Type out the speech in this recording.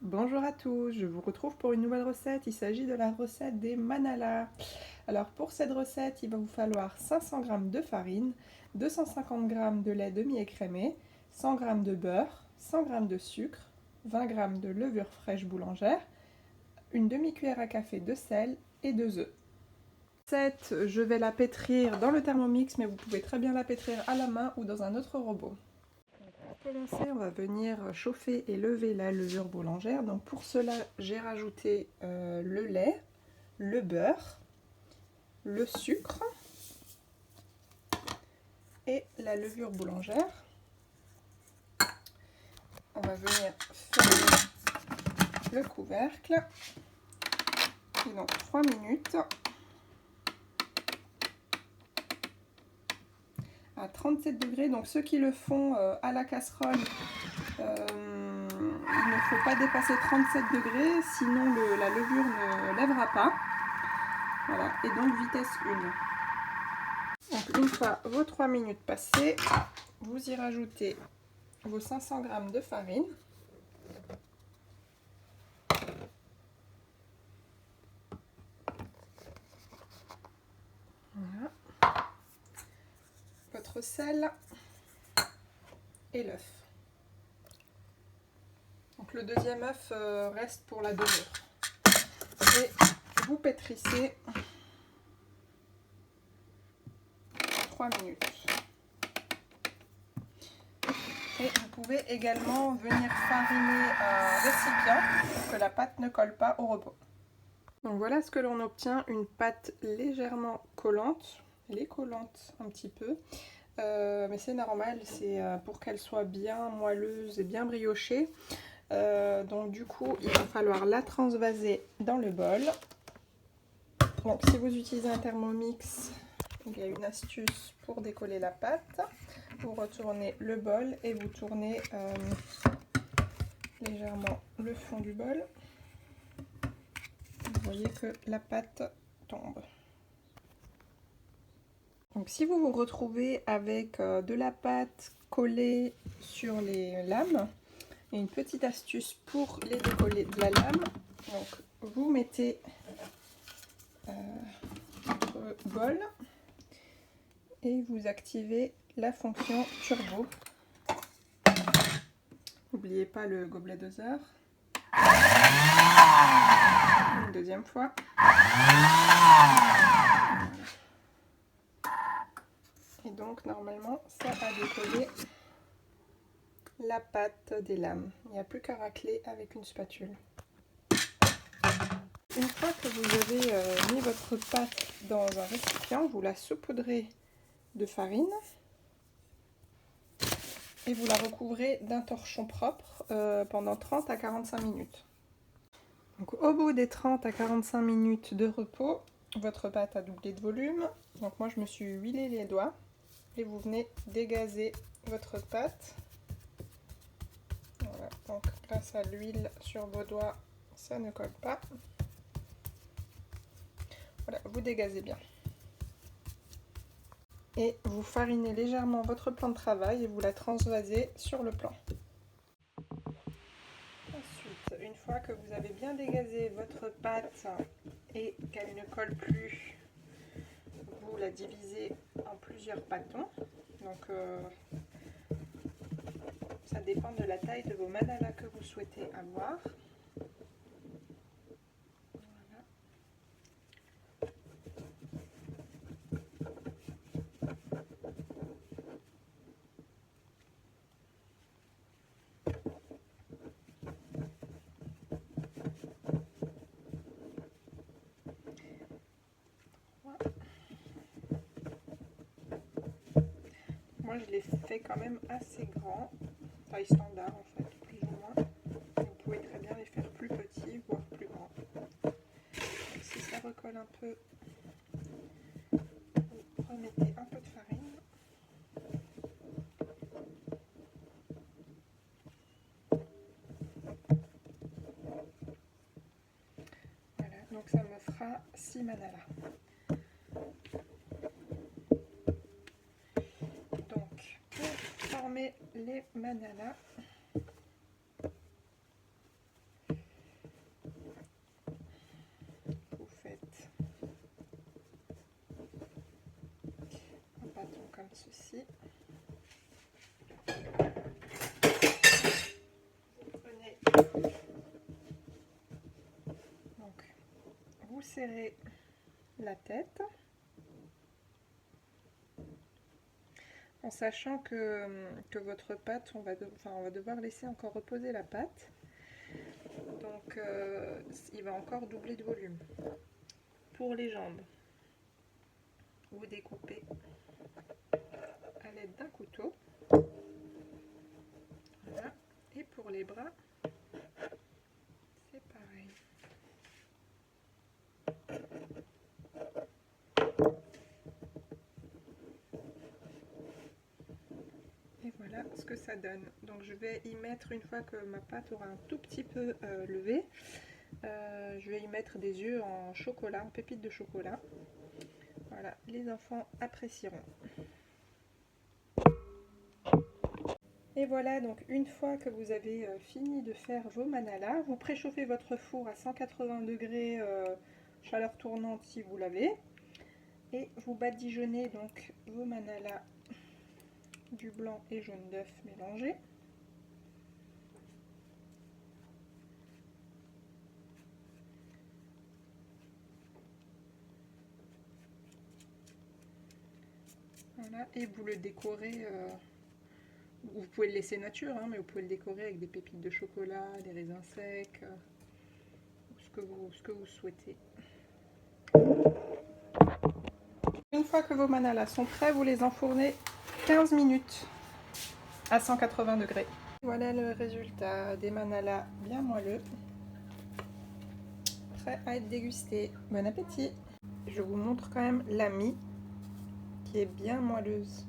Bonjour à tous, je vous retrouve pour une nouvelle recette. Il s'agit de la recette des manala. Alors pour cette recette, il va vous falloir 500 g de farine, 250 g de lait demi-écrémé, 100 g de beurre, 100 g de sucre, 20 g de levure fraîche boulangère, une demi-cuillère à café de sel et 2 œufs. Je vais la pétrir dans le Thermomix, mais vous pouvez très bien la pétrir à la main ou dans un autre robot. Pour commencer, on va venir chauffer et lever la levure boulangère. Donc pour cela, j'ai rajouté le lait, le beurre, le sucre et la levure boulangère. On va venir fermer le couvercle. Et donc 3 minutes à 37 degrés. Donc ceux qui le font à la casserole, il ne faut pas dépasser 37 degrés, sinon la levure ne lèvera pas. Voilà, et donc vitesse 1. Donc une fois vos 3 minutes passées, vous y rajoutez vos 500 g de farine. Voilà. Votre sel et l'œuf. Donc le deuxième œuf reste pour la dorure. Et vous pétrissez 3 minutes. Et vous pouvez également venir fariner un récipient pour que la pâte ne colle pas au repos. Donc voilà ce que l'on obtient, une pâte légèrement collante, elle est collante un petit peu, mais c'est normal, c'est pour qu'elle soit bien moelleuse et bien briochée. Donc du coup, il va falloir la transvaser dans le bol. Donc si vous utilisez un Thermomix, il y a une astuce pour décoller la pâte. Vous retournez le bol et vous tournez légèrement le fond du bol. Vous voyez que la pâte tombe. Donc si vous vous retrouvez avec de la pâte collée sur les lames, il y a une petite astuce pour les décoller de la lame. Donc vous mettez votre bol et vous activez la fonction turbo. N'oubliez pas le gobelet doseur. Une deuxième fois. Et donc normalement ça a décollé la pâte des lames. Il n'y a plus qu'à racler avec une spatule. Une fois que vous avez mis votre pâte dans un récipient, vous la saupoudrez de farine et vous la recouvrez d'un torchon propre pendant 30 à 45 minutes. Donc, au bout des 30 à 45 minutes de repos, votre pâte a doublé de volume. Donc moi je me suis huilé les doigts et vous venez dégazer votre pâte. Voilà, donc grâce à l'huile sur vos doigts, ça ne colle pas. Voilà, vous dégazez bien. Et vous farinez légèrement votre plan de travail et vous la transvasez sur le plan. Ensuite, une fois que vous avez bien dégazé votre pâte et qu'elle ne colle plus, vous la divisez en plusieurs pâtons. Donc ça dépend de la taille de vos manalas que vous souhaitez avoir. Moi je les fais quand même assez grands, taille standard en fait, plus ou moins. Vous pouvez très bien les faire plus petits, voire plus grands. Donc, si ça recolle un peu, vous remettez un peu de farine. Voilà, donc ça me fera 6 manalas. Donc pour former les manalas, ceci. Vous prenez, donc vous serrez la tête, en sachant que votre pâte, on va devoir laisser encore reposer la pâte, donc il va encore doubler de volume. Pour les jambes, vous découpez à l'aide d'un couteau. Voilà. Et pour les bras, c'est pareil. Et voilà ce que ça donne. Donc je vais y mettre, une fois que ma pâte aura un tout petit peu levé, je vais y mettre des œufs en chocolat, en pépites de chocolat. Voilà, les enfants apprécieront. Et voilà, donc une fois que vous avez fini de faire vos manalas, vous préchauffez votre four à 180 degrés, chaleur tournante si vous l'avez, et vous badigeonnez donc vos manalas du blanc et jaune d'œuf mélangés. Voilà, et vous le décorez, vous pouvez le laisser nature, hein, mais vous pouvez le décorer avec des pépites de chocolat, des raisins secs, ce que vous souhaitez. Une fois que vos manalas sont prêts, vous les enfournez 15 minutes à 180 degrés. Voilà le résultat des manalas bien moelleux, prêts à être dégustés. Bon appétit! Je vous montre quand même la mie qui est bien moelleuse.